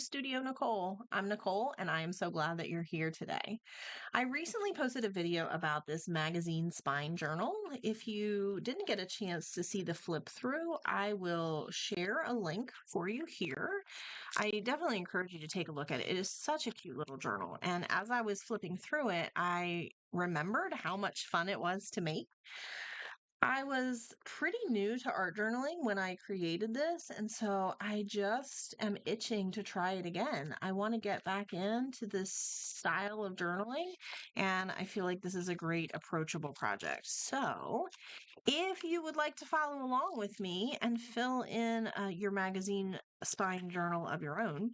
Studio Nicole. I'm Nicole, and I am so glad that you're here today. I recently posted a video about this magazine spine journal. If you didn't get a chance to see the flip through, I will share a link for you here. I definitely encourage you to take a look at it. It is such a cute little journal. And as I was flipping through it, I remembered how much fun it was to make. I was pretty new to art journaling when I created this, and so I just am itching to try it again. I want to get back into this style of journaling, and I feel like this is a great approachable project. So, if you would like to follow along with me and fill in your magazine spine journal of your own,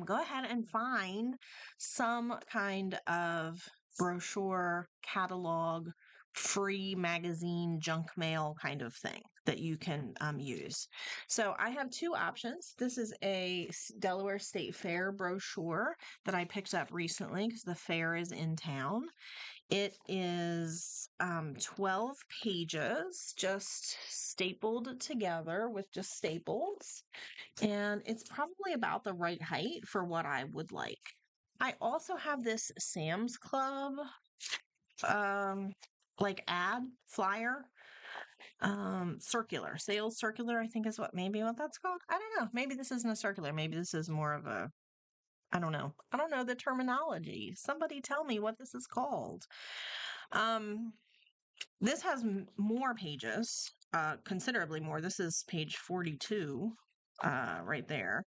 go ahead and find some kind of brochure, catalog, free magazine, junk mail kind of thing that you can use. So I have two options. This is a Delaware State Fair brochure that I picked up recently because the fair is in town. It is 12 pages, just stapled together with just staples. And it's probably about the right height for what I would like. I also have this Sam's Club um like ad flyer, circular, sales circular, I think is what that's called. I don't know. Maybe this isn't a circular. Maybe this is more of a, I don't know. I don't know the terminology. Somebody tell me what this is called. This has more pages, considerably more. This is page 42, right there.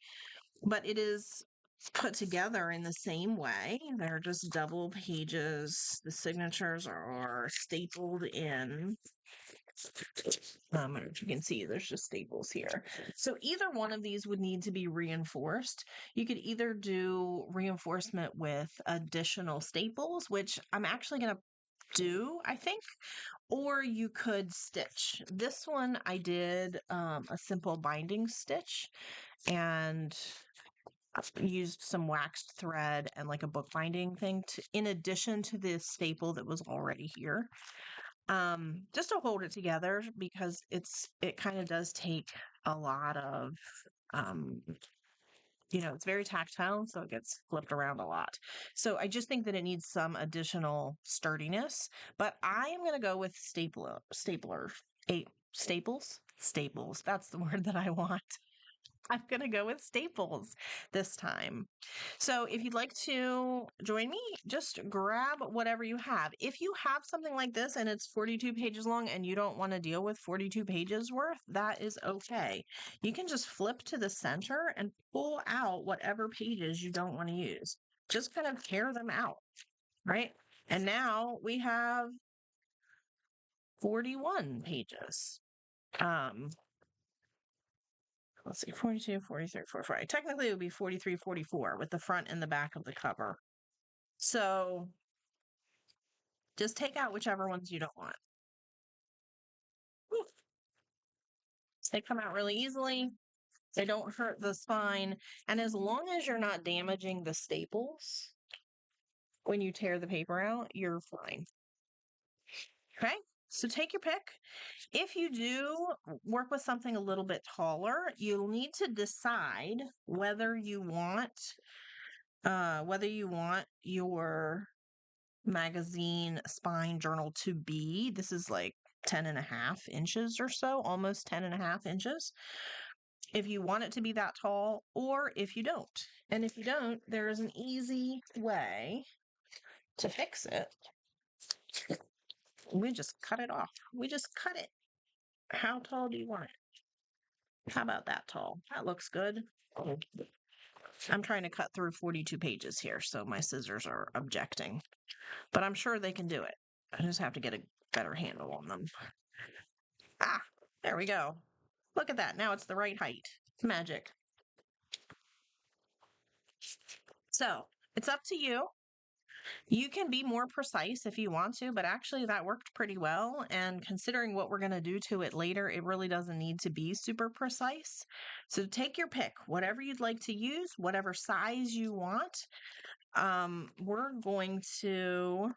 But it is put together in the same way. They're just double pages. The signatures are stapled in. If you can see, there's just staples here. So either one of these would need to be reinforced. You could either do reinforcement with additional staples, which I'm actually going to do, I think, or you could stitch. This one I did a simple binding stitch and used some waxed thread and like a bookbinding thing in addition to the staple that was already here, just to hold it together, because it kind of does take a lot of it's very tactile, so it gets flipped around a lot. So I just think that it needs some additional sturdiness, but I am going to go with staples. That's the word that I want. I'm going to go with staples this time. So if you'd like to join me, just grab whatever you have. If you have something like this and it's 42 pages long and you don't want to deal with 42 pages worth, that is okay. You can just flip to the center and pull out whatever pages you don't want to use. Just kind of tear them out, right? And now we have 41 pages. Let's see, 42, 43, 44. Technically, it would be 43, 44 with the front and the back of the cover. So just take out whichever ones you don't want. Whew. They come out really easily. They don't hurt the spine. And as long as you're not damaging the staples when you tear the paper out, you're fine. Okay, so take your pick. If you do work with something a little bit taller, you'll need to decide whether you want your magazine spine journal to be, this is like 10.5 inches or so, almost 10.5 inches. If you want it to be that tall, or if you don't. And if you don't, there is an easy way to fix it. We just cut it off. We just cut it. How tall do you want it? How about that tall? That looks good. I'm trying to cut through 42 pages here, so my scissors are objecting. But I'm sure they can do it. I just have to get a better handle on them. Ah, there we go. Look at that. Now it's the right height. It's magic. So it's up to you. You can be more precise if you want to, but actually that worked pretty well. And considering what we're going to do to it later, it really doesn't need to be super precise. So take your pick, whatever you'd like to use, whatever size you want. We're going to,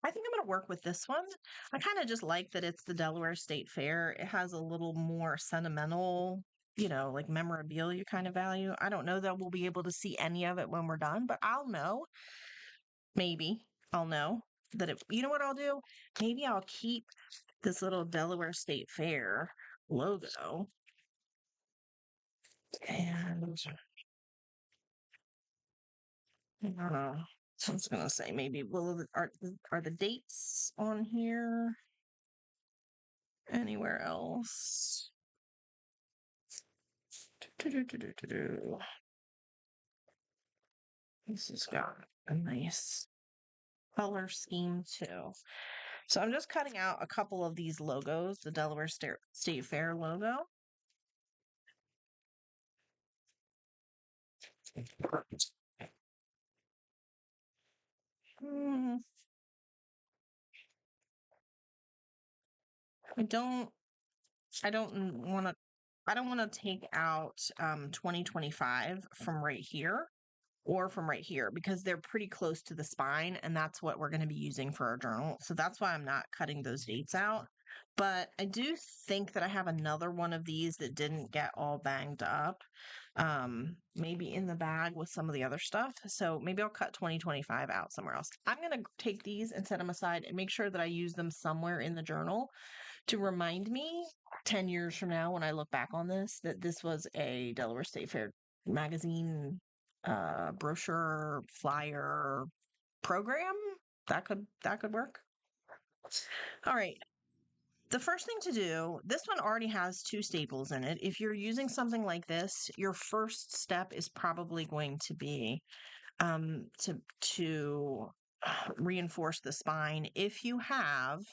I think I'm going to work with this one. I kind of just like that it's the Delaware State Fair. It has a little more sentimental like memorabilia kind of value. I don't know that we'll be able to see any of it when we're done, but I'll know. Maybe I'll know that you know what I'll do? Maybe I'll keep this little Delaware State Fair logo and I don't know. So I was gonna say maybe are the dates on here anywhere else? This has got a nice color scheme too. So I'm just cutting out a couple of these logos, the Delaware State Fair logo. Hmm, I don't I don't want to I don't want to take out 2025 from right here or from right here because they're pretty close to the spine and that's what we're going to be using for our journal. So that's why I'm not cutting those dates out. But I do think that I have another one of these that didn't get all banged up. Maybe in the bag with some of the other stuff. So maybe I'll cut 2025 out somewhere else. I'm going to take these and set them aside and make sure that I use them somewhere in the journal to remind me 10 years from now when I look back on this that this was a Delaware State Fair magazine brochure flyer program. That could work. All right. The first thing to do, this one already has two staples in it. If you're using something like this, your first step is probably going to be to reinforce the spine. If you have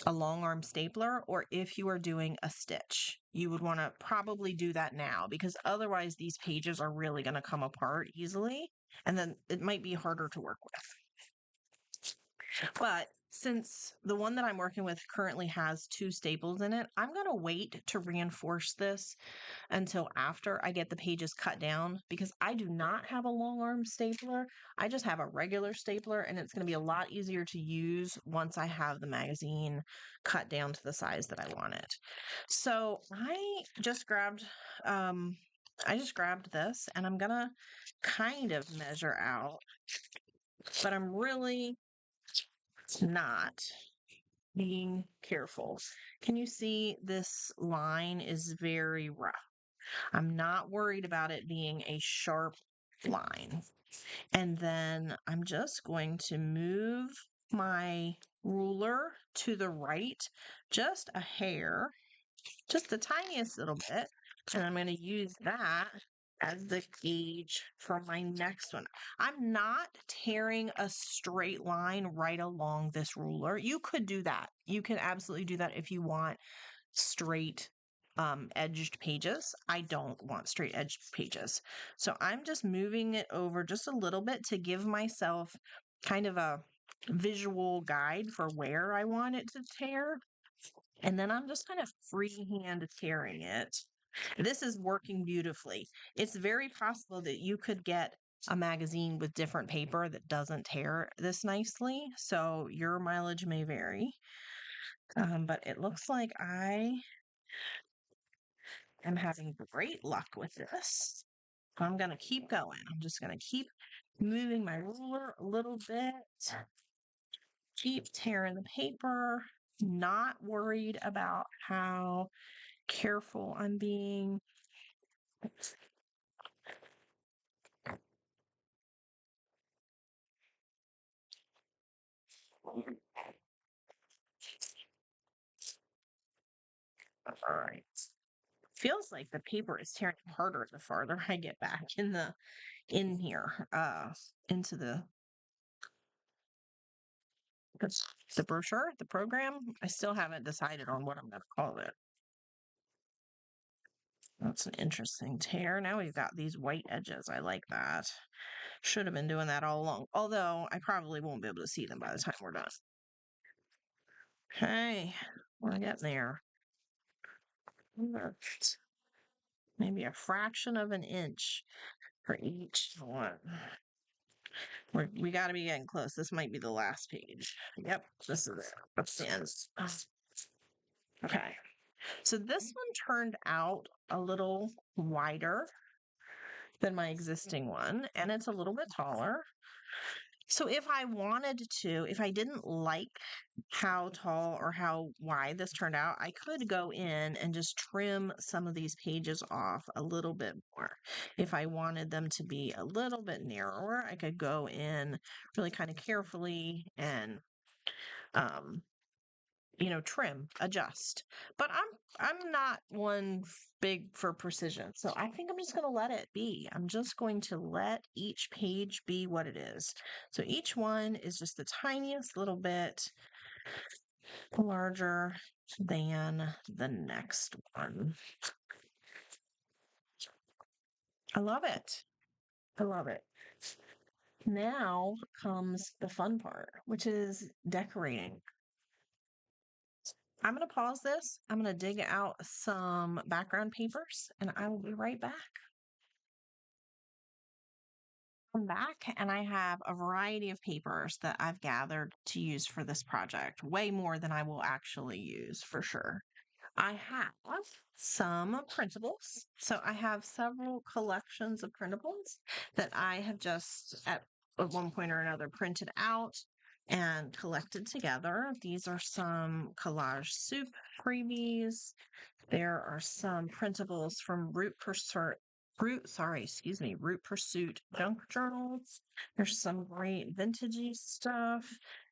a long arm stapler or if you are doing a stitch, you would want to probably do that now because otherwise these pages are really going to come apart easily and then it might be harder to work with. But since the one that I'm working with currently has two staples in it, I'm going to wait to reinforce this until after I get the pages cut down because I do not have a long arm stapler. I just have a regular stapler and it's going to be a lot easier to use once I have the magazine cut down to the size that I want it. So I just grabbed this and I'm going to kind of measure out, but I'm really not being careful. Can you see this line is very rough? I'm not worried about it being a sharp line. And then I'm just going to move my ruler to the right, just a hair, just the tiniest little bit. And I'm going to use that as the gauge for my next one. I'm not tearing a straight line right along this ruler. You could do that. You can absolutely do that if you want straight edged pages. I don't want straight edged pages. So I'm just moving it over just a little bit to give myself kind of a visual guide for where I want it to tear. And then I'm just kind of freehand tearing it. This is working beautifully. It's very possible that you could get a magazine with different paper that doesn't tear this nicely. So your mileage may vary. But it looks like I am having great luck with this. I'm going to keep going. I'm just going to keep moving my ruler a little bit. Keep tearing the paper. Not worried about how careful I'm being. All right. Feels like the paper is tearing harder the farther I get back in here, into the brochure, the program. I still haven't decided on what I'm going to call it. That's an interesting tear. Now we've got these white edges. I like that. Should have been doing that all along. Although I probably won't be able to see them by the time we're done. Okay, we're getting there. Maybe a fraction of an inch for each one. We got to be getting close. This might be the last page. Yep, this is it. That's the end. Okay. So this one turned out a little wider than my existing one, and it's a little bit taller. So if I wanted to, if I didn't like how tall or how wide this turned out, I could go in and just trim some of these pages off a little bit more. If I wanted them to be a little bit narrower, I could go in really kind of carefully and um, trim, adjust. But I'm not one big for precision. So I think I'm just going to let it be. I'm just going to let each page be what it is. So each one is just the tiniest little bit larger than the next one. I love it. I love it. Now comes the fun part, which is decorating. I'm going to pause this. I'm going to dig out some background papers and I will be right back. I'm back and I have a variety of papers that I've gathered to use for this project, way more than I will actually use for sure. I have some printables. So I have several collections of printables that I have just at one point or another printed out and collected together. These are some collage soup freebies. There are some printables from Root Pursuit junk journals. There's some great vintagey stuff.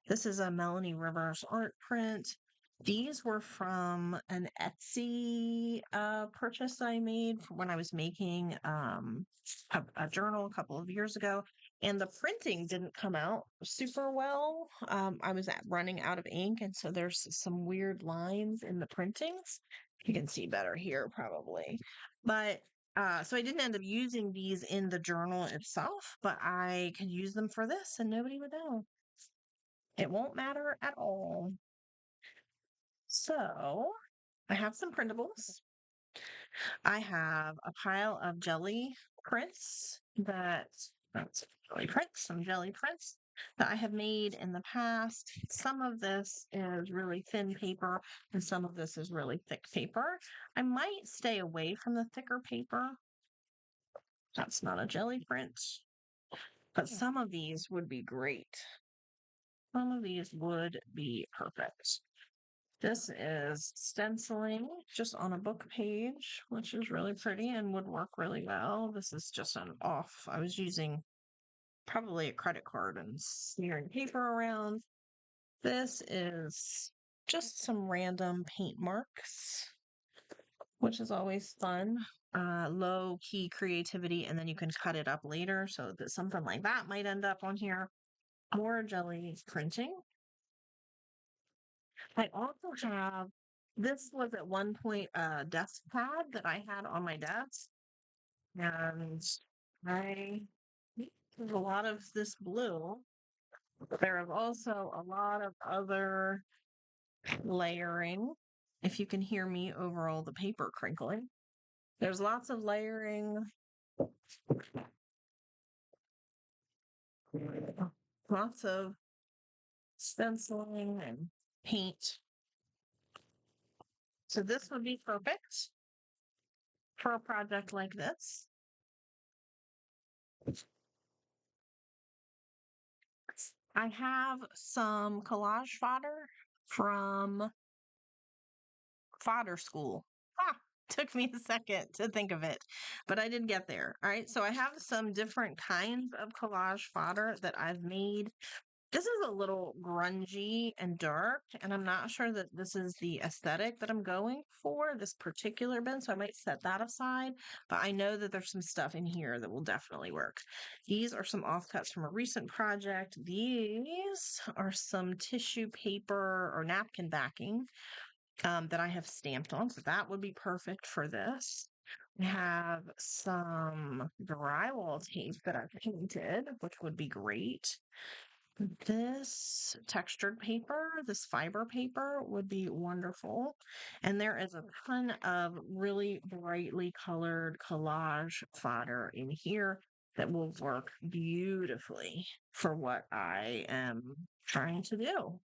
This is a Melanie Rivers art print. These were from an Etsy purchase I made when I was making a journal a couple of years ago. And the printing didn't come out super well. I was running out of ink, and so there's some weird lines in the printings. You can see better here probably. But so I didn't end up using these in the journal itself, but I could use them for this and nobody would know. It won't matter at all. So I have some printables. I have a pile of jelly prints that's some jelly prints that I have made in the past. Some of this is really thin paper and some of this is really thick paper. I might stay away from the thicker paper. That's not a jelly print, but some of these would be great. Some of these would be perfect. This is stenciling just on a book page, which is really pretty and would work really well. This is just I was using probably a credit card and smearing paper around. This is just some random paint marks, which is always fun. Low key creativity, and then you can cut it up later so that something like that might end up on here. More jelly printing. I also have, this was at one point a desk pad that I had on my desk. And there's a lot of this blue. There is also a lot of other layering. If you can hear me over all the paper crinkling, there's lots of layering, lots of stenciling and paint. So this would be perfect for a project like this. I have some collage fodder from fodder school. Took me a second to think of it, but I did get there. All right. So I have some different kinds of collage fodder that I've made. This is a little grungy and dark, and I'm not sure that this is the aesthetic that I'm going for, this particular bin, so I might set that aside, but I know that there's some stuff in here that will definitely work. These are some offcuts from a recent project. These are some tissue paper or napkin backing that I have stamped on, so that would be perfect for this. We have some drywall tape that I've painted, which would be great. This textured paper, this fiber paper would be wonderful. And there is a ton of really brightly colored collage fodder in here that will work beautifully for what I am trying to do.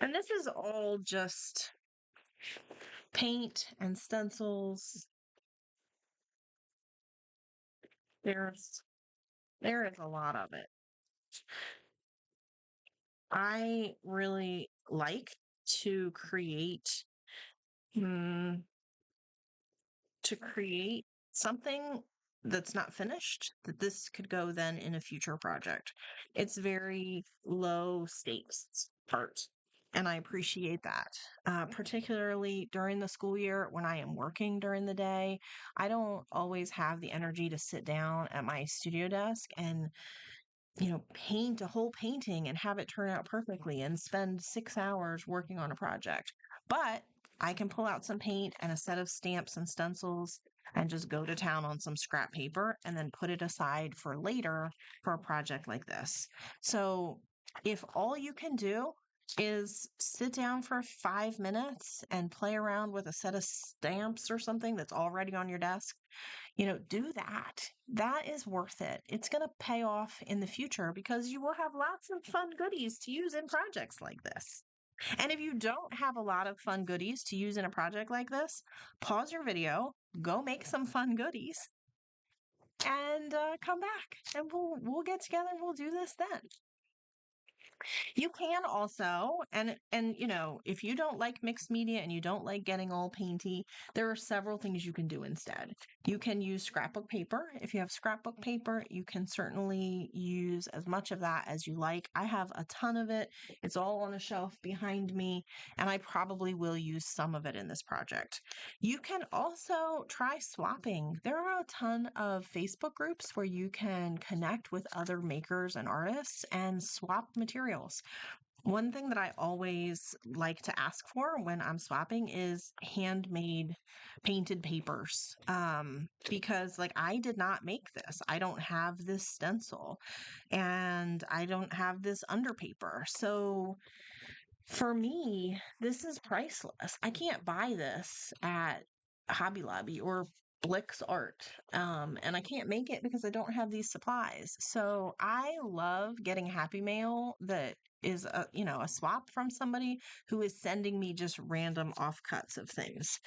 And this is all just paint and stencils. There's there is a lot of it. I really like to create mm, to create something that's not finished, that this could go then in a future project. It's very low stakes art. And I appreciate that, particularly during the school year when I am working during the day. I don't always have the energy to sit down at my studio desk and paint a whole painting and have it turn out perfectly and spend 6 hours working on a project. But I can pull out some paint and a set of stamps and stencils and just go to town on some scrap paper and then put it aside for later for a project like this. So if all you can do is sit down for 5 minutes and play around with a set of stamps or something that's already on your desk, do that. That is worth it. It's going to pay off in the future because you will have lots of fun goodies to use in projects like this. And if you don't have a lot of fun goodies to use in a project like this, pause your video, go make some fun goodies, and come back, and we'll get together and we'll do this then. You can also, and if you don't like mixed media and you don't like getting all painty, there are several things you can do instead. You can use scrapbook paper. If you have scrapbook paper, you can certainly use as much of that as you like. I have a ton of it. It's all on a shelf behind me, and I probably will use some of it in this project. You can also try swapping. There are a ton of Facebook groups where you can connect with other makers and artists and swap materials. One thing that I always like to ask for when I'm swapping is handmade painted papers. Because like I did not make this. I don't have this stencil and I don't have this underpaper. So for me, this is priceless. I can't buy this at Hobby Lobby or Blick's Art. And I can't make it because I don't have these supplies. So I love getting Happy Mail that is a swap from somebody who is sending me just random offcuts of things.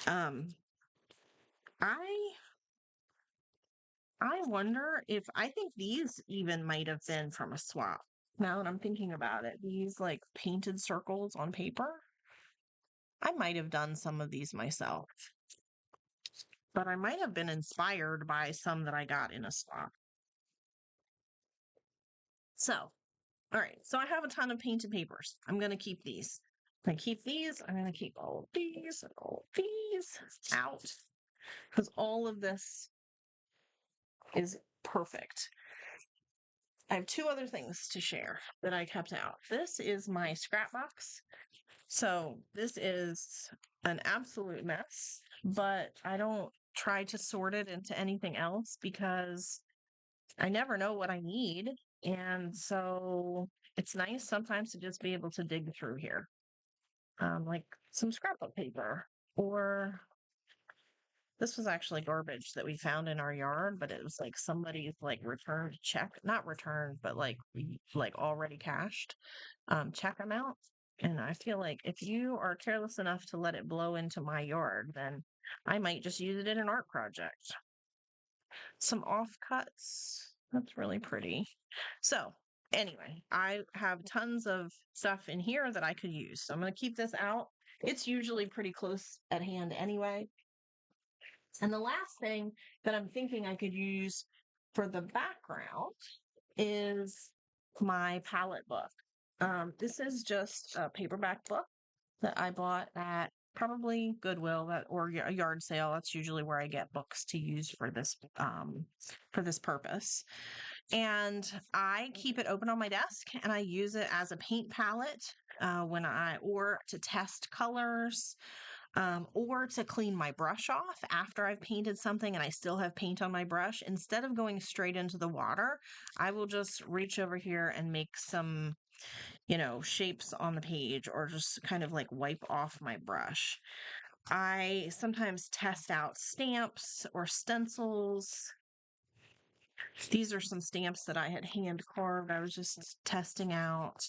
Um, I I wonder if I think these even might have been from a swap. Now that I'm thinking about it, these like painted circles on paper. I might have done some of these myself, but I might have been inspired by some that I got in a swap. So, all right. So I have a ton of painted papers. I'm going to keep these. I'm going to keep these. I'm going to keep all of these and all of these out because all of this is perfect. I have two other things to share that I kept out. This is my scrap box. So this is an absolute mess, but I don't try to sort it into anything else because I never know what I need. And so it's nice sometimes to just be able to dig through here, like some scrapbook paper. Or this was actually garbage that we found in our yard, but it was like somebody's like returned check, not returned, but like already cashed check amount. And I feel like if you are careless enough to let it blow into my yard, then I might just use it in an art project. Some offcuts. That's really pretty. So, anyway, I have tons of stuff in here that I could use. So, I'm going to keep this out. It's usually pretty close at hand anyway. And the last thing that I'm thinking I could use for the background is my palette book. This is just a paperback book that I bought at probably Goodwill or a yard sale. That's usually where I get books to use for this purpose. And I keep it open on my desk and I use it as a paint palette or to test colors, or to clean my brush off after I've painted something and I still have paint on my brush. Instead of going straight into the water, I will just reach over here and make some shapes on the page or just kind of like wipe off my brush. I sometimes test out stamps or stencils. These are some stamps that I had hand carved. I was just testing out.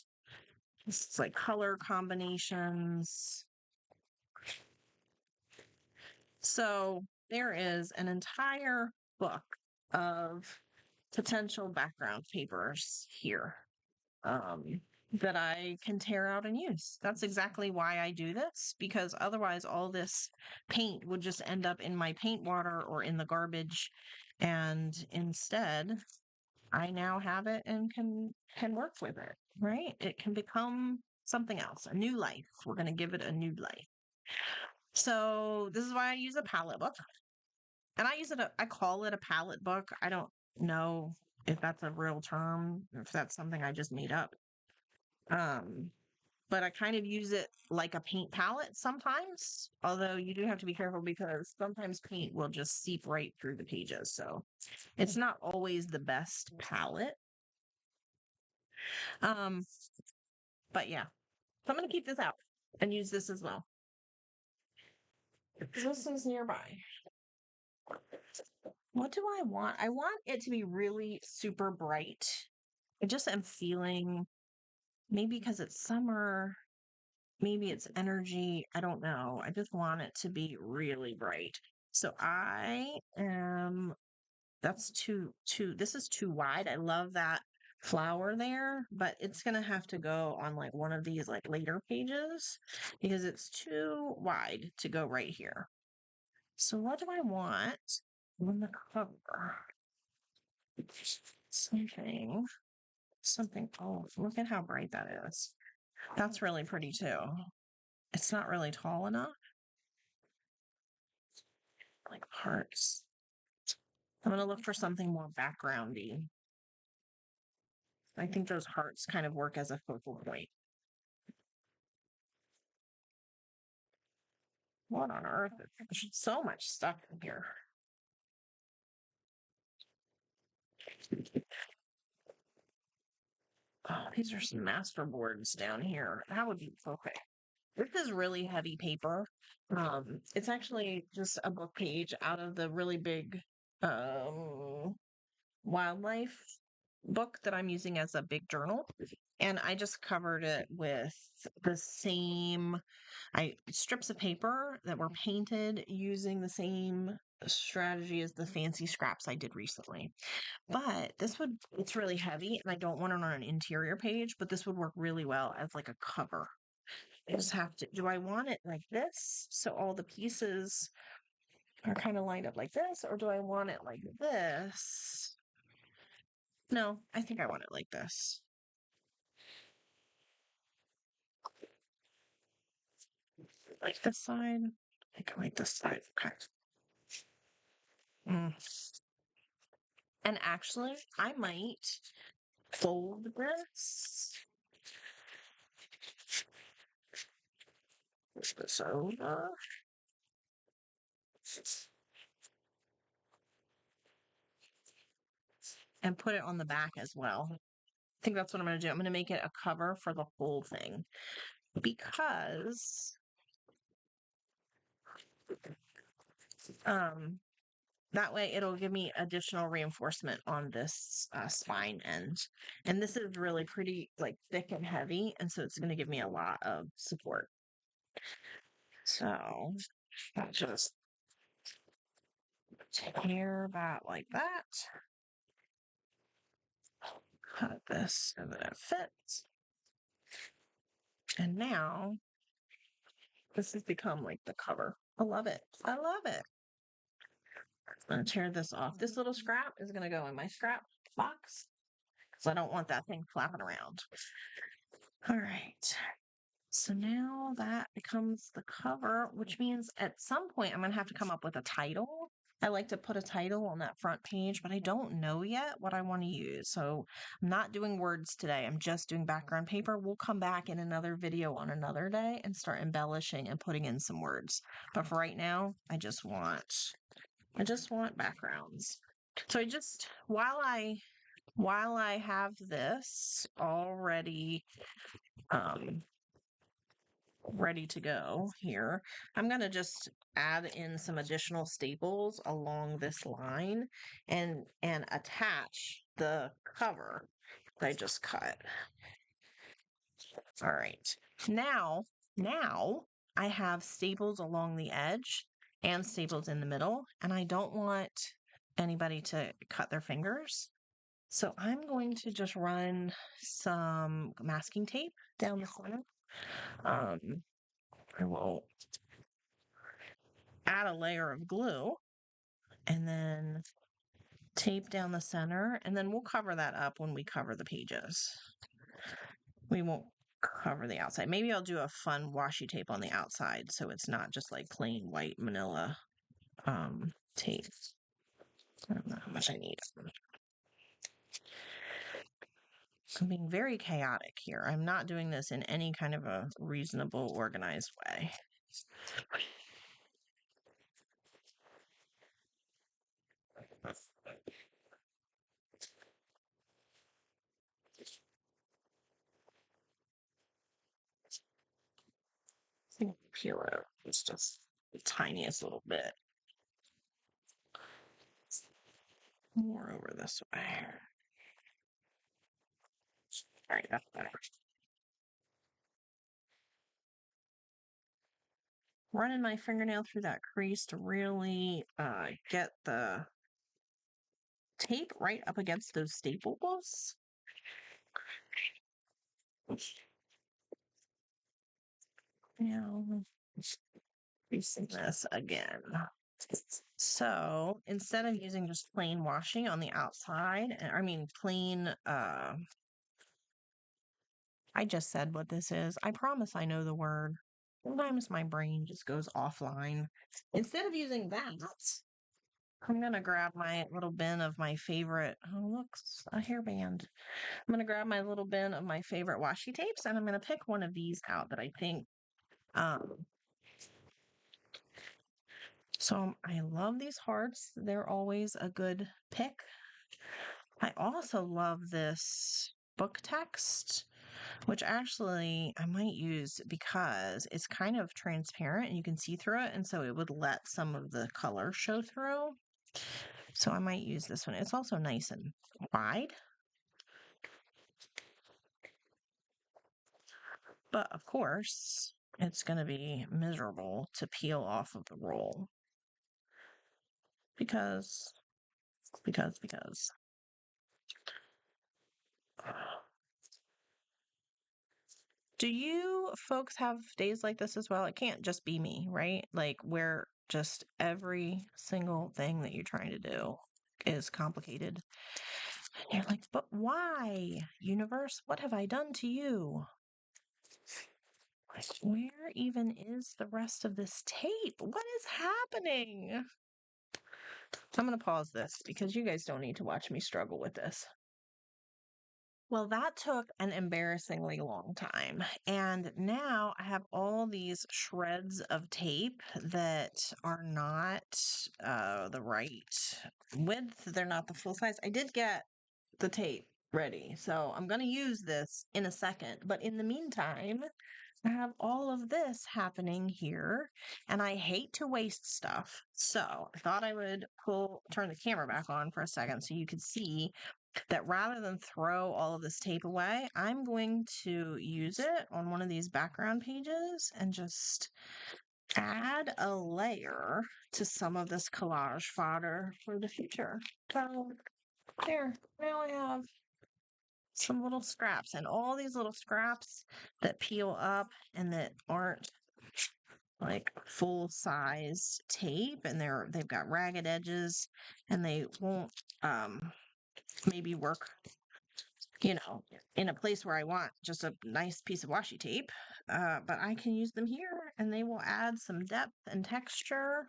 This is like color combinations. So there is an entire book of potential background papers here um, that I can tear out and use. That's exactly why I do this, because otherwise all this paint would just end up in my paint water or in the garbage. And instead, I now have it and can work with it, right? It can become something else, a new life. We're going to give it a new life. So this is why I use a palette book. And I call it a palette book. I don't know if that's a real term, if that's something I just made up. Um, but I kind of use it like a paint palette sometimes, although you do have to be careful because sometimes paint will just seep right through the pages. So it's not always the best palette. Um, but yeah, so I'm going to keep this out and use this as well. This is nearby. What do I want? I want it to be really super bright. I just am feeling maybe because it's summer, maybe it's energy. I don't know. I just want it to be really bright. So that's this is too wide. I love that flower there, but it's gonna have to go on like one of these like later pages because it's too wide to go right here. So what do I want on the cover? Something. Oh, look at how bright that is. That's really pretty too. It's not really tall enough. Like hearts. I'm gonna look for something more backgroundy. I think those hearts kind of work as a focal point. What on earth? There's so much stuff in here. Oh, these are some master boards down here. That would be okay. This is really heavy paper. It's actually just a book page out of the really big um wildlife book that I'm using as a big journal. And I just covered it with the same strips of paper that were painted using the same strategy as the fancy scraps I did recently. But it's really heavy and I don't want it on an interior page, but this would work really well as like a cover. I just have to, do I want it like this? So all the pieces are kind of lined up like this, or do I want it like this? No, I think I want it like this. Like this side. I think I like this side. Okay. Mm. And actually, I might fold this. Push this over. And put it on the back as well. I think that's what I'm going to do. I'm going to make it a cover for the whole thing because um that way it'll give me additional reinforcement on this spine end. And this is really pretty like thick and heavy. And so it's going to give me a lot of support. So I just tear that like that. Cut this so that it fits. And now this has become like the cover. I love it. I love it. I'm going to tear this off. This little scrap is going to go in my scrap box because I don't want that thing flapping around. All right. So now that becomes the cover, which means at some point I'm going to have to come up with a title. I like to put a title on that front page, but I don't know yet what I want to use. So I'm not doing words today. I'm just doing background paper. We'll come back in another video on another day and start embellishing and putting in some words. But for right now, I just want backgrounds. So while I have this already ready to go here, I'm going to just add in some additional staples along this line and attach the cover that I just cut. All right. Now I have staples along the edge and staples in the middle, and I don't want anybody to cut their fingers. So I'm going to just run some masking tape down the center. I will add a layer of glue and then tape down the center, and then we'll cover that up when we cover the pages. We won't cover the outside. Maybe I'll do a fun washi tape on the outside so it's not just like plain white manila tape. I don't know how much I need. I'm being very chaotic here. I'm not doing this in any kind of a reasonable, organized way. I think peel it. It's just the tiniest little bit. More over this way. All right, that's better. Running my fingernail through that crease to really get the tape right up against those staples. Now, creasing this again. So instead of using just plain washi on the outside, plain, I just said what this is. I promise I know the word. Sometimes my brain just goes offline. Instead of using that, I'm going to grab my little bin of my favorite, oh, look, a hairband. I'm going to grab my little bin of my favorite washi tapes, and I'm going to pick one of these out that I think, so I love these hearts. They're always a good pick. I also love this book text, which actually I might use because it's kind of transparent and you can see through it. And so it would let some of the color show through. So I might use this one. It's also nice and wide. But of course, it's going to be miserable to peel off of the roll because. Do you folks have days like this as well? It can't just be me, right? Like where just every single thing that you're trying to do is complicated. And you're like, but why, universe? What have I done to you? Like, where even is the rest of this tape? What is happening? I'm going to pause this because you guys don't need to watch me struggle with this. Well, that took an embarrassingly long time. And now I have all these shreds of tape that are not the right width. They're not the full size. I did get the tape ready. So I'm going to use this in a second. But in the meantime, I have all of this happening here. And I hate to waste stuff. So I thought I would turn the camera back on for a second so you could see that rather than throw all of this tape away, I'm going to use it on one of these background pages and just add a layer to some of this collage fodder for the future. So there, now I have some little scraps, and all these little scraps that peel up and that aren't like full size tape, and they've got ragged edges and they won't maybe work, in a place where I want just a nice piece of washi tape, but I can use them here and they will add some depth and texture.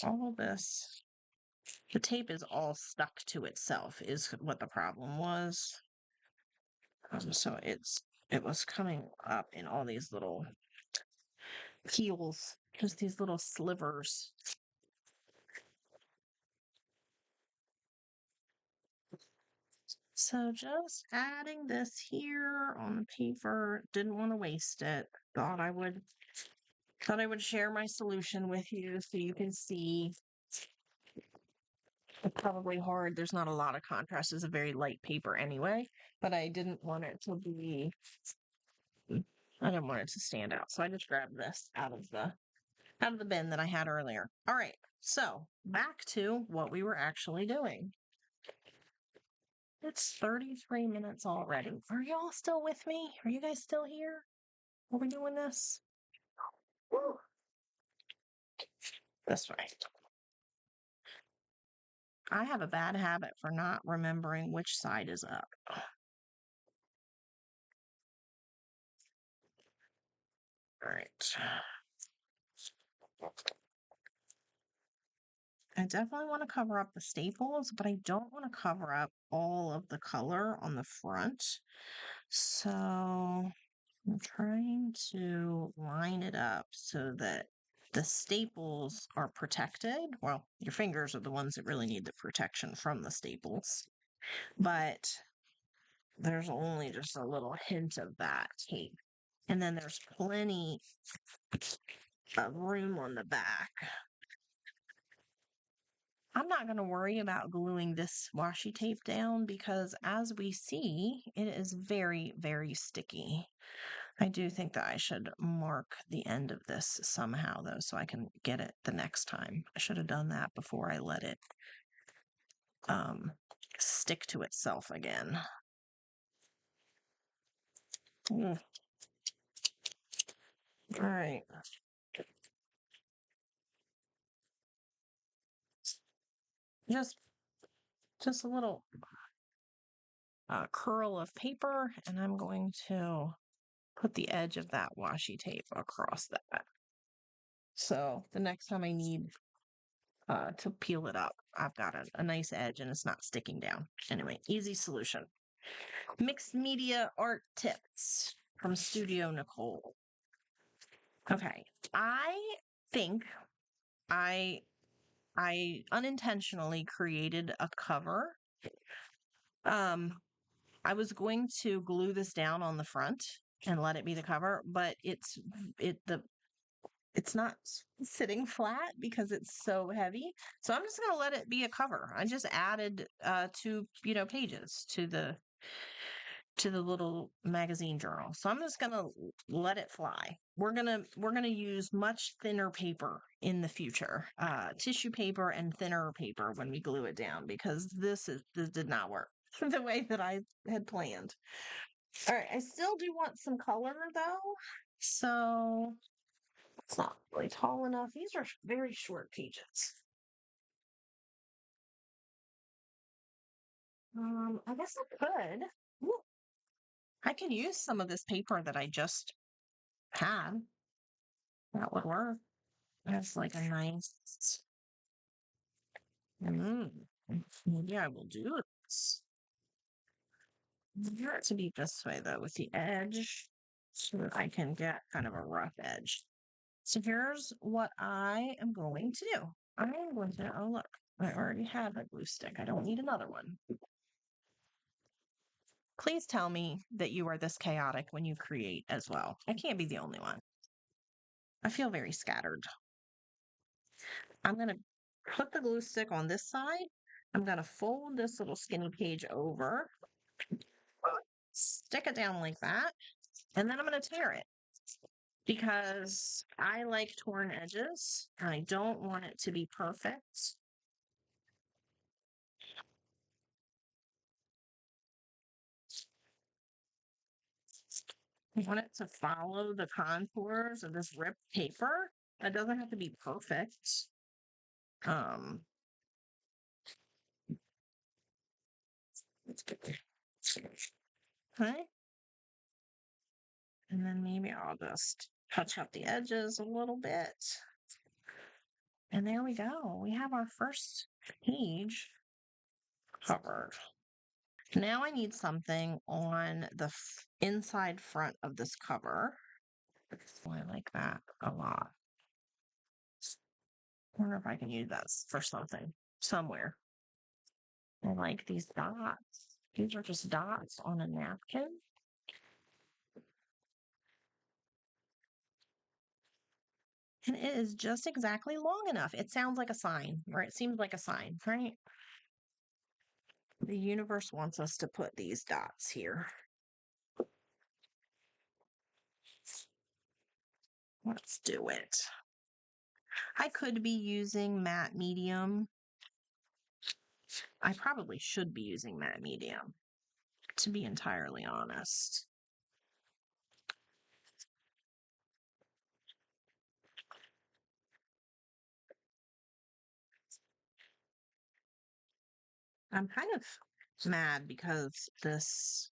All of this, the tape is all stuck to itself is what the problem was. So it was coming up in all these little peels, just these little slivers. So just adding this here on the paper, didn't want to waste it. Thought I would share my solution with you so you can see. It's probably hard. There's not a lot of contrast. It's a very light paper anyway, but I didn't want it to be I didn't want it to stand out, so I just grabbed this out of the bin that I had earlier. All right, so back to what we were actually doing. It's 33 minutes already. Are y'all still with me? Are you guys still here? Are we doing this? Woo. This way. I have a bad habit for not remembering which side is up. All right. I definitely want to cover up the staples, but I don't want to cover up all of the color on the front. So I'm trying to line it up so that the staples are protected. Well, your fingers are the ones that really need the protection from the staples, but there's only just a little hint of that tape. And then there's plenty of room on the back. I'm not going to worry about gluing this washi tape down because as we see, it is very, very sticky. I do think that I should mark the end of this somehow though, so I can get it the next time. I should have done that before I let it stick to itself again. Mm. All right. Just a little curl of paper, and I'm going to put the edge of that washi tape across that. So the next time I need to peel it up, I've got a nice edge and it's not sticking down. Anyway, easy solution. Mixed media art tips from Studio Nicole. Okay, I think I unintentionally created a cover. I was going to glue this down on the front and let it be the cover, but it's not sitting flat because it's so heavy. So I'm just going to let it be a cover. I just added 2, pages to the little magazine journal. So I'm just going to let it fly. We're going to use much thinner paper in the future. Tissue paper and thinner paper when we glue it down because this did not work the way that I had planned. All right, I still do want some color though. So it's not really tall enough. These are very short pages. I guess I could. Ooh, I could use some of this paper that I just had. That would work. That's like a nice. Mm, maybe I will do this. I want it to be this way though, with the edge, so that I can get kind of a rough edge. So here's what I am going to do. I am going to, oh look, I already have a glue stick. I don't need another one. Please tell me that you are this chaotic when you create as well. I can't be the only one. I feel very scattered. I'm going to put the glue stick on this side. I'm going to fold this little skinny page over, stick it down like that, and then I'm going to tear it because I like torn edges and I don't want it to be perfect. I want it to follow the contours of this ripped paper. That doesn't have to be perfect. Um, okay. And then maybe I'll just touch up the edges a little bit. And there we go. We have our first page covered. Now I need something on the inside front of this cover. Oh, I like that a lot. I wonder if I can use that for something somewhere. I like these dots. These are just dots on a napkin. And it is just exactly long enough. It sounds like a sign, or it seems like a sign, right? The universe wants us to put these dots here. Let's do it. I could be using matte medium. I probably should be using matte medium, to be entirely honest. I'm kind of mad because this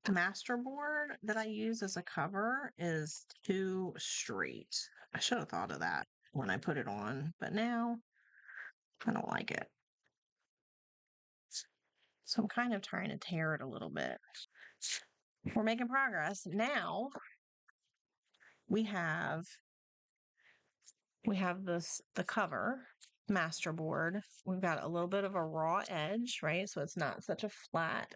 master board that I use as a cover is too straight. I should have thought of that when I put it on, but now I don't like it. So I'm kind of trying to tear it a little bit. We're making progress. Now we have this the cover master board. We've got a little bit of a raw edge, right? So it's not such a flat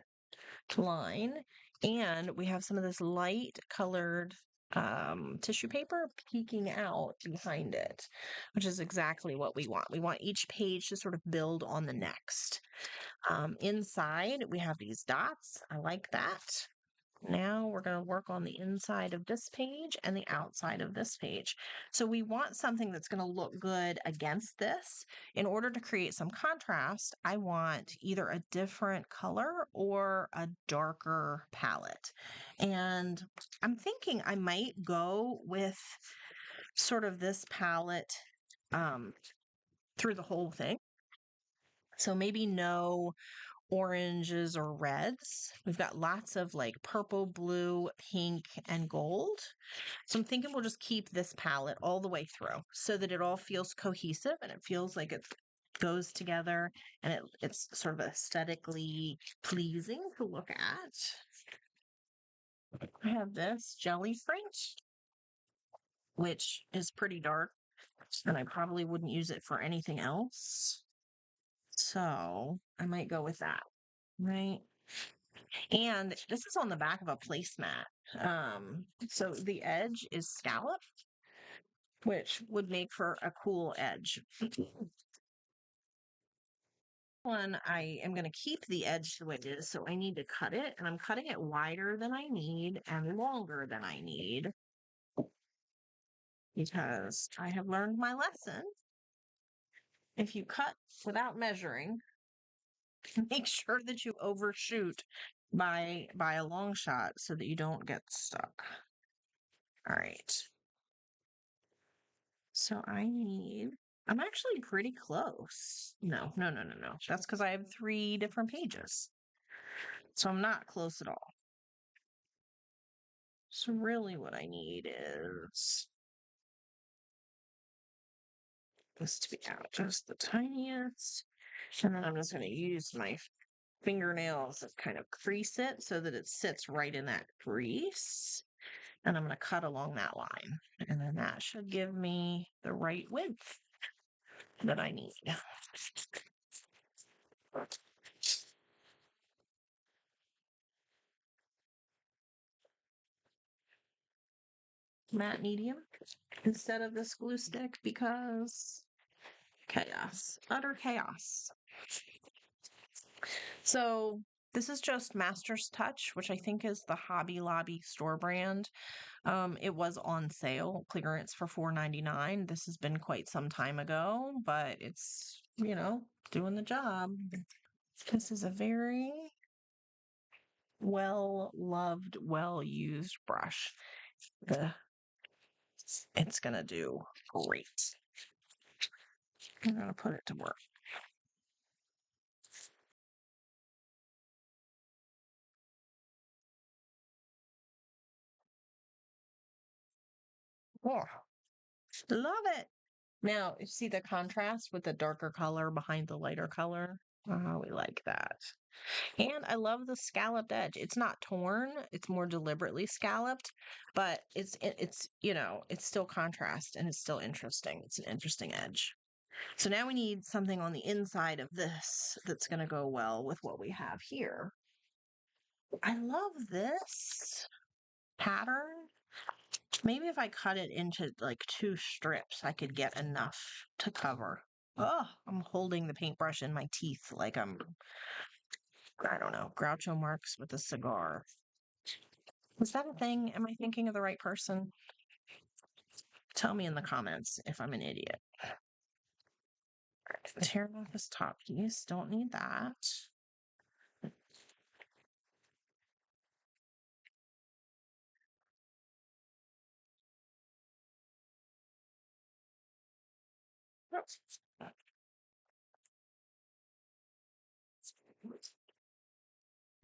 line. And we have some of this light colored tissue paper peeking out behind it, which is exactly what we want. We want each page to sort of build on the next. Inside, we have these dots. I like that. Now we're going to work on the inside of this page and the outside of this page. So we want something that's going to look good against this. In order to create some contrast, I want either a different color or a darker palette. And I'm thinking I might go with sort of this palette through the whole thing. So maybe no oranges or reds. We've got lots of like purple, blue, pink, and gold. So I'm thinking we'll just keep this palette all the way through so that it all feels cohesive and it feels like it goes together and it's sort of aesthetically pleasing to look at. I have this jelly print, which is pretty dark, and I probably wouldn't use it for anything else. So I might go with that, right? And this is on the back of a placemat. So the edge is scalloped, which would make for a cool edge. One, I am going to keep the edge the way it is, so I need to cut it, and I'm cutting it wider than I need and longer than I need because I have learned my lesson. If you cut without measuring, make sure that you overshoot by a long shot so that you don't get stuck. All right. So I'm actually pretty close. No. That's because I have 3 different pages. So I'm not close at all. So really what I need is this to be out just the tiniest. And then I'm just going to use my fingernails to kind of crease it so that it sits right in that crease. And I'm going to cut along that line. And then that should give me the right width that I need. Matte medium instead of this glue stick because chaos, utter chaos. So this is just Master's Touch, which I think is the Hobby Lobby store brand. It was on sale, clearance for $4.99. This has been quite some time ago, but it's, doing the job. This is a very well-loved, well-used brush. It's going to do great. I'm going to put it to work. Oh, love it. Now, you see the contrast with the darker color behind the lighter color? Oh, we like that. And I love the scalloped edge. It's not torn, it's more deliberately scalloped, but it's still contrast and it's still interesting. It's an interesting edge. So now we need something on the inside of this that's going to go well with what we have here. I love this pattern. Maybe if I cut it into like 2 strips, I could get enough to cover. Oh, I'm holding the paintbrush in my teeth like I don't know, Groucho Marx with a cigar. Is that a thing? Am I thinking of the right person? Tell me in the comments if I'm an idiot. Tear off this top piece. Don't need that.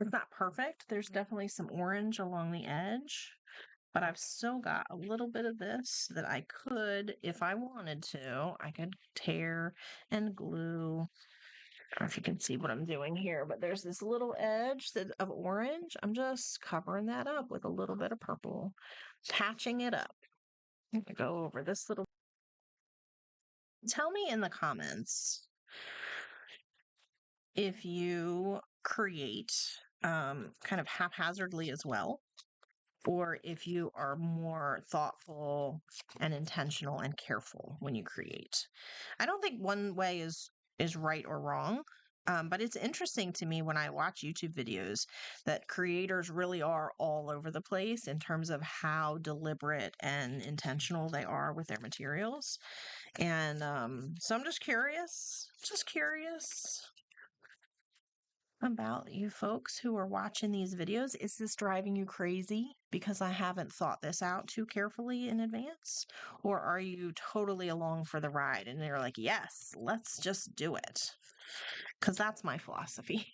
It's not perfect. There's definitely some orange along the edge, but I've still got a little bit of this that I could, if I wanted to, I could tear and glue. I don't know if you can see what I'm doing here, but there's this little edge of orange. I'm just covering that up with a little bit of purple, patching it up. I'm gonna go over this little. Tell me in the comments if you create kind of haphazardly as well, or if you are more thoughtful and intentional and careful when you create. I don't think one way is right or wrong. But it's interesting to me when I watch YouTube videos that creators really are all over the place in terms of how deliberate and intentional they are with their materials. And so I'm just curious about you folks who are watching these videos. Is this driving you crazy because I haven't thought this out too carefully in advance? Or are you totally along for the ride and you're like, yes, let's just do it? Because that's my philosophy,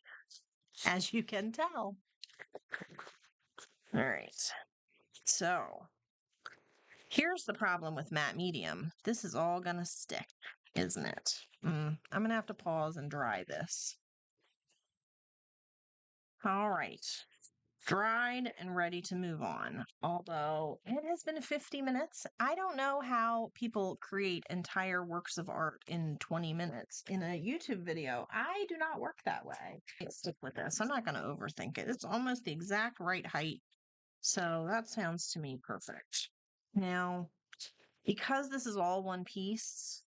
as you can tell. All right. So here's the problem with matte medium. This is all going to stick, isn't it? I'm going to have to pause and dry this. All right. Dried and ready to move on. Although it has been 50 minutes. I don't know how people create entire works of art in 20 minutes in a YouTube video. I do not work that way. Let's stick with this. I'm not going to overthink it. It's almost the exact right height. So that sounds to me perfect. Now, because this is all one piece,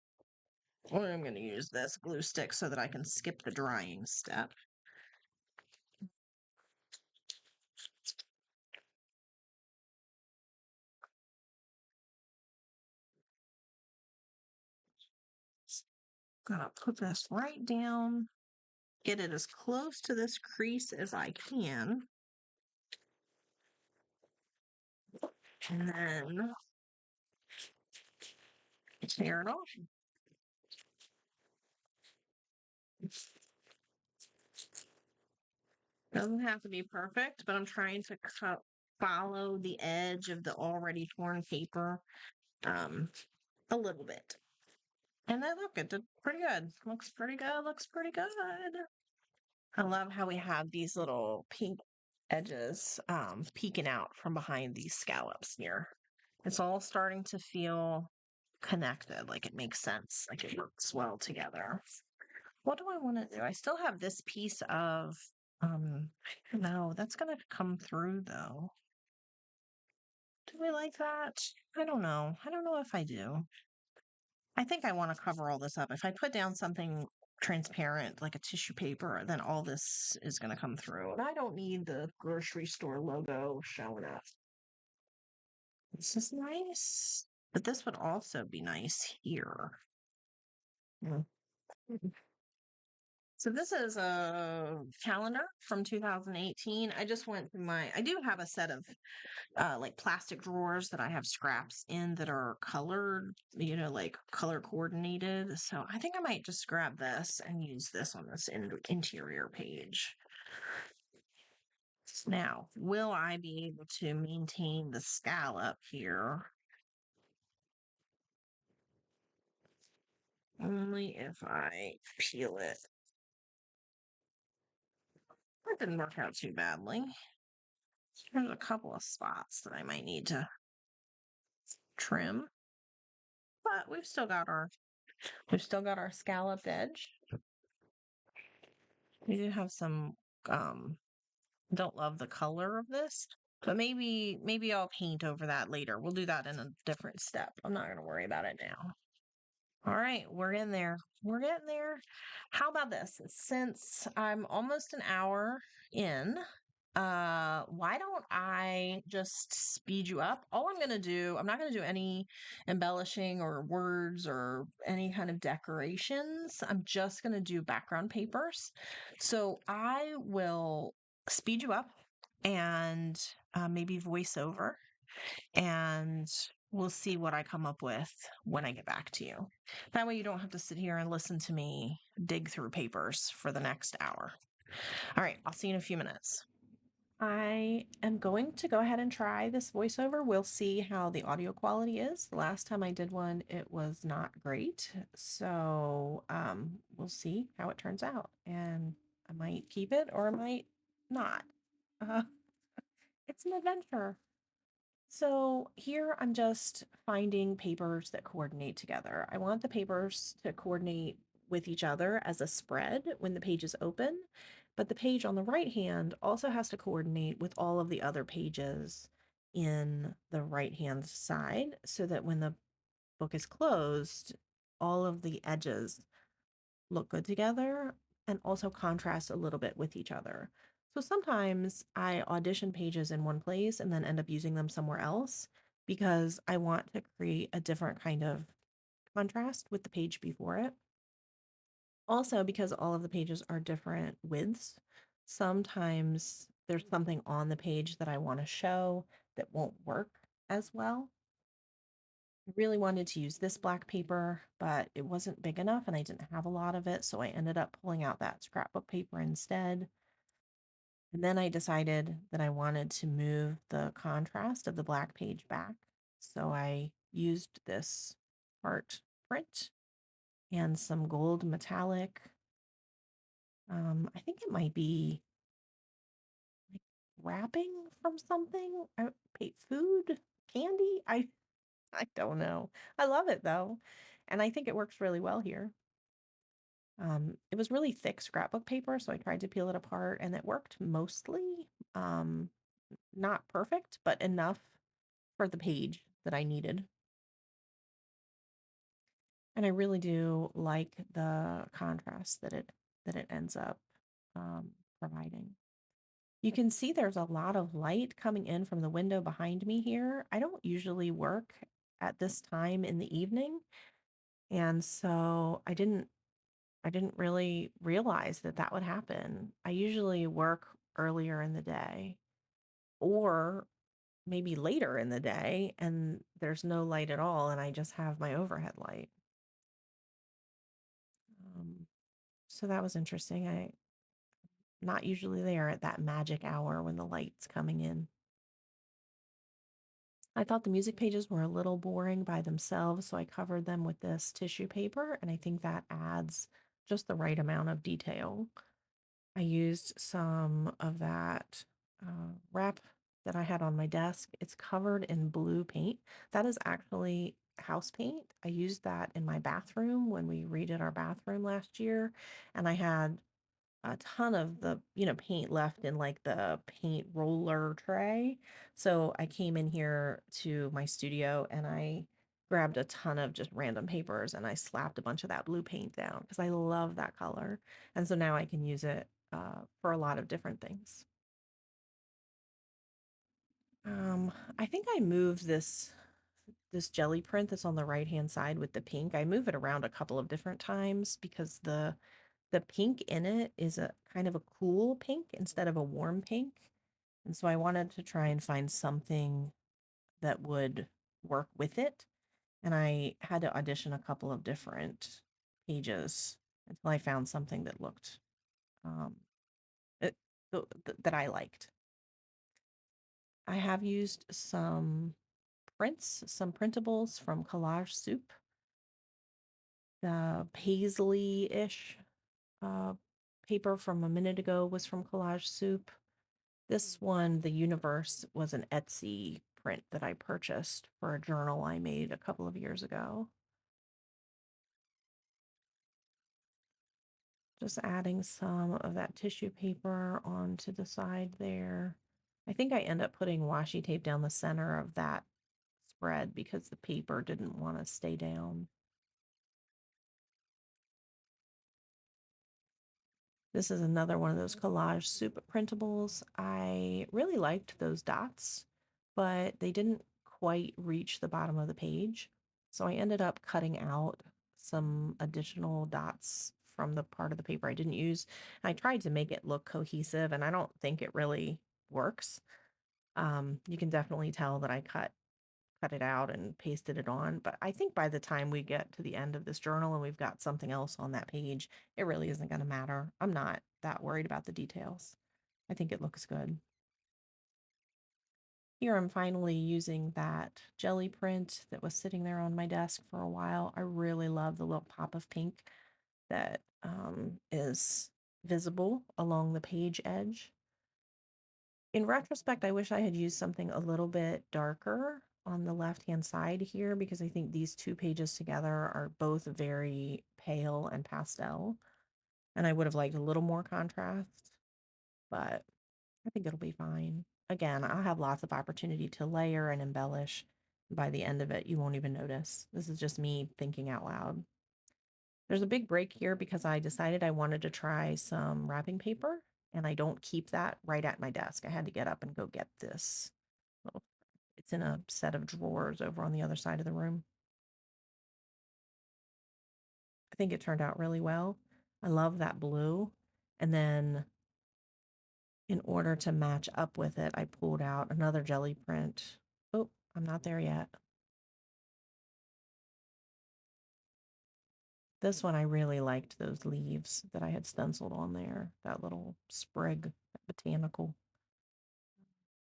I'm going to use this glue stick so that I can skip the drying step. Gonna put this right down, get it as close to this crease as I can. And then tear it off. Doesn't have to be perfect, but I'm trying to follow the edge of the already torn paper a little bit. And then look, it did pretty good. Looks pretty good. Looks pretty good. I love how we have these little pink edges peeking out from behind these scallops here. It's all starting to feel connected, like it makes sense, like it works well together. What do I want to do? I still have this piece of, I don't know, that's going to come through though. Do we like that? I don't know. I don't know if I do. I think I want to cover all this up. If I put down something transparent like a tissue paper, then all this is going to come through. And I don't need the grocery store logo showing up. This is nice. But this would also be nice here. Mm. So this is a calendar from 2018. I just went through I do have a set of like plastic drawers that I have scraps in that are colored, like color coordinated. So I think I might just grab this and use this on this interior page. Now, will I be able to maintain the scallop here? Only if I peel it. That didn't work out too badly. There's a couple of spots that I might need to trim, but we've still got our scalloped edge. We do have some don't love the color of this, but maybe I'll paint over that later. We'll do that in a different step. I'm not going to worry about it now. All right, we're in there. We're getting there. How about this? Since I'm almost an hour in, why don't I just speed you up? All I'm going to do, I'm not going to do any embellishing or words or any kind of decorations. I'm just going to do background papers. So I will speed you up and maybe voice over, and we'll see what I come up with when I get back to you. That way you don't have to sit here and listen to me dig through papers for the next hour. All right, I'll see you in a few minutes. I am going to go ahead and try this voiceover. We'll see how the audio quality is. The last time I did one, it was not great. So we'll see how it turns out. And I might keep it or I might not. Uh, it's an adventure. So here I'm just finding papers that coordinate together. I want the papers to coordinate with each other as a spread when the page is open, but the page on the right hand also has to coordinate with all of the other pages in the right hand side so that when the book is closed, all of the edges look good together and also contrast a little bit with each other. So sometimes I audition pages in one place and then end up using them somewhere else because I want to create a different kind of contrast with the page before it. Also, because all of the pages are different widths, sometimes there's something on the page that I want to show that won't work as well. I really wanted to use this black paper, but it wasn't big enough and I didn't have a lot of it, so I ended up pulling out that scrapbook paper instead. And then I decided that I wanted to move the contrast of the black page back. So I used this art print and some gold metallic. I think it might be like wrapping from something. Food, candy. I don't know. I love it though. And I think it works really well here. It was really thick scrapbook paper, so I tried to peel it apart and it worked mostly. Um, Not perfect, but enough for the page that I needed. And I really do like the contrast that it ends up providing. You can see there's a lot of light coming in from the window behind me here. I don't usually work at this time in the evening, and so I didn't really realize that that would happen. I usually work earlier in the day or maybe later in the day and there's no light at all and I just have my overhead light. Um, so that was interesting. I not usually there at that magic hour when the light's coming in. I thought the music pages were a little boring by themselves, so I covered them with this tissue paper, and I think that adds just the right amount of detail. I used some of that wrap that I had on my desk. It's covered in blue paint. That is actually house paint. I used that in my bathroom when we redid our bathroom last year, and I had a ton of the, paint left in like the paint roller tray. So I came in here to my studio and I grabbed a ton of just random papers and I slapped a bunch of that blue paint down because I love that color. And so now I can use it for a lot of different things. I think I moved this jelly print that's on the right hand side with the pink. I move it around a couple of different times because the pink in it is a kind of a cool pink instead of a warm pink. And so I wanted to try and find something that would work with it. And I had to audition a couple of different pages until I found something that looked um, it, that I liked. I have used some prints, some printables from Collage Soup. The paisley-ish paper from a minute ago was from Collage Soup. This one, The Universe, was an Etsy print that I purchased for a journal I made a couple of years ago. Just adding some of that tissue paper onto the side there. I think I end up putting washi tape down the center of that spread because the paper didn't want to stay down. This is another one of those collage soup printables. I really liked those dots, but they didn't quite reach the bottom of the page. So I ended up cutting out some additional dots from the part of the paper I didn't use. I tried to make it look cohesive, and I don't think it really works. You can definitely tell that I cut it out and pasted it on. But I think by the time we get to the end of this journal and we've got something else on that page, it really isn't going to matter. I'm not that worried about the details. I think it looks good. Here I'm finally using that jelly print that was sitting there on my desk for a while. I really love the little pop of pink that is visible along the page edge. In retrospect, I wish I had used something a little bit darker on the left-hand side here, because I think these two pages together are both very pale and pastel, and I would have liked a little more contrast, but I think it'll be fine. Again, I'll have lots of opportunity to layer and embellish. By the end of it, you won't even notice. This is just me thinking out loud. There's a big break here because I decided I wanted to try some wrapping paper, and I don't keep that right at my desk. I had to get up and go get this. It's in a set of drawers over on the other side of the room. I think it turned out really well. I love that blue. And then in order to match up with it, I pulled out another jelly print. Oh, I'm not there yet. This one, I really liked those leaves that I had stenciled on there, that little sprig, that botanical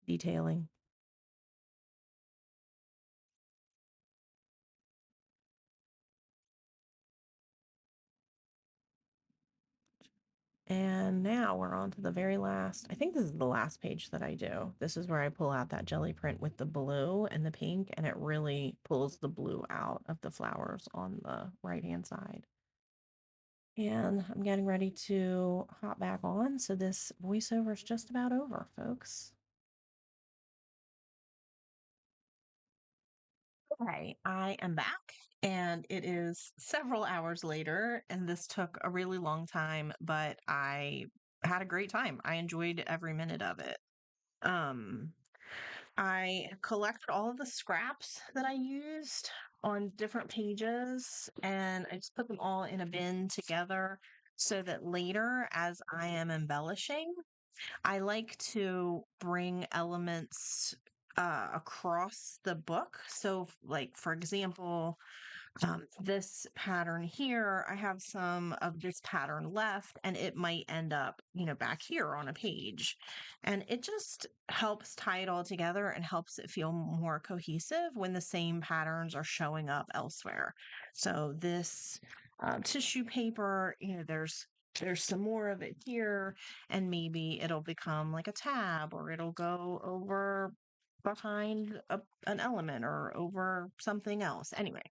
detailing. And now we're on to the very last. I think this is the last page that I do. This is where I pull out that jelly print with the blue and the pink, and it really pulls the blue out of the flowers on the right-hand side. And I'm getting ready to hop back on, so this voiceover is just about over, folks. Okay, I am back, and it is several hours later, and this took a really long time, but I had a great time. I enjoyed every minute of it. Um, I collected all of the scraps that I used on different pages, and I just put them all in a bin together so that later, as I am embellishing, I like to bring elements across the book. So, like, for example, this pattern here, I have some of this pattern left, and it might end up, back here on a page. And it just helps tie it all together and helps it feel more cohesive when the same patterns are showing up elsewhere. So this tissue paper, there's some more of it here, and maybe it'll become like a tab, or it'll go over behind an element or over something else. Anyway,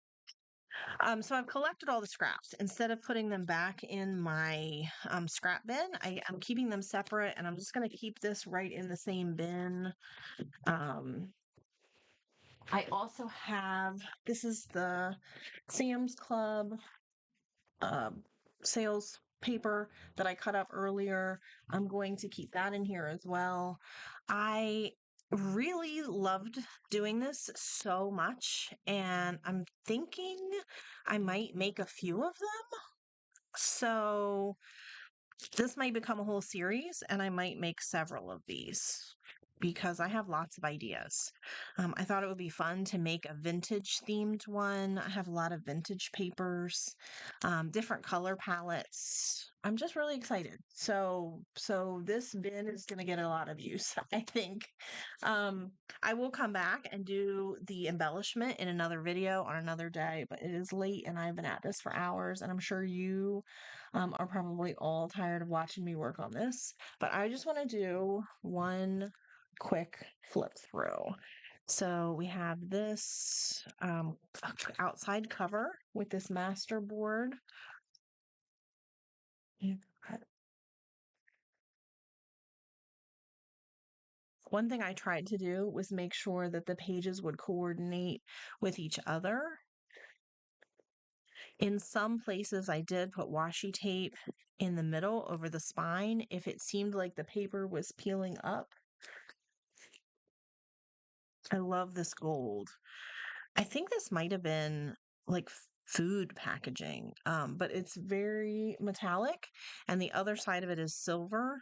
so I've collected all the scraps. Instead of putting them back in my scrap bin, I'm keeping them separate, and I'm just going to keep this right in the same bin. Um, I also have, this is the Sam's Club uh, sales paper that I cut up earlier. I'm going to keep that in here as well. I really loved doing this so much, and I'm thinking I might make a few of them. So this might become a whole series, and I might make several of these because I have lots of ideas. I thought it would be fun to make a vintage themed one. I have a lot of vintage papers, different color palettes. I'm just really excited. So this bin is going to get a lot of use, I think. I will come back and do the embellishment in another video on another day, but it is late and I've been at this for hours, and I'm sure you are probably all tired of watching me work on this, but I just want to do one quick flip through. So we have this outside cover with this master board. One thing I tried to do was make sure that the pages would coordinate with each other. In some places, I did put washi tape in the middle over the spine if it seemed like the paper was peeling up. I love this gold. I think this might have been like food packaging, but it's very metallic, and the other side of it is silver.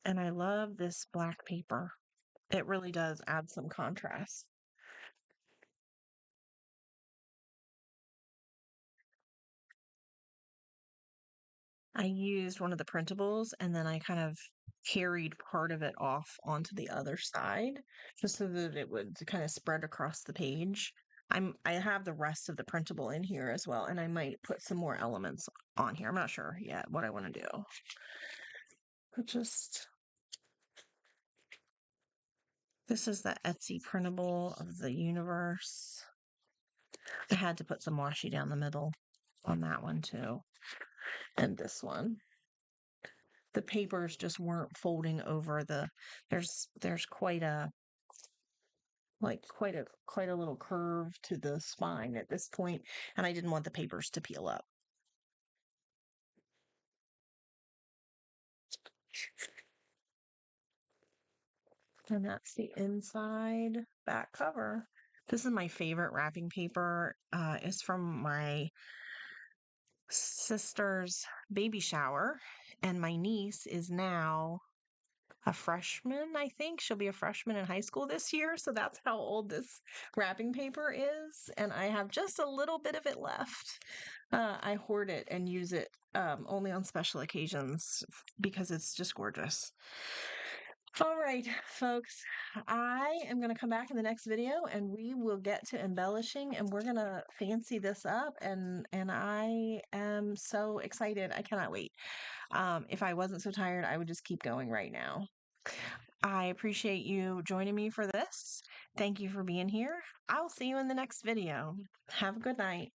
And I love this black paper. It really does add some contrast. I used one of the printables and then I kind of carried part of it off onto the other side just so that it would kind of spread across the page. I have the rest of the printable in here as well, and I might put some more elements on here. I'm not sure yet what I want to do. But just this is the Etsy printable of the universe. I had to put some washi down the middle on that one too. And this one. The papers just weren't folding over there's quite a little curve to the spine at this point, and I didn't want the papers to peel up. And that's the inside back cover. This is my favorite wrapping paper. It's from my sister's baby shower, and my niece is now a freshman, I think. She'll be a freshman in high school this year. So that's how old this wrapping paper is. And I have just a little bit of it left. I hoard it and use it only on special occasions because it's just gorgeous. All right, folks, I am going to come back in the next video and we will get to embellishing and we're going to fancy this up and I am so excited. I cannot wait. If I wasn't so tired, I would just keep going right now. I appreciate you joining me for this. Thank you for being here. I'll see you in the next video. Have a good night.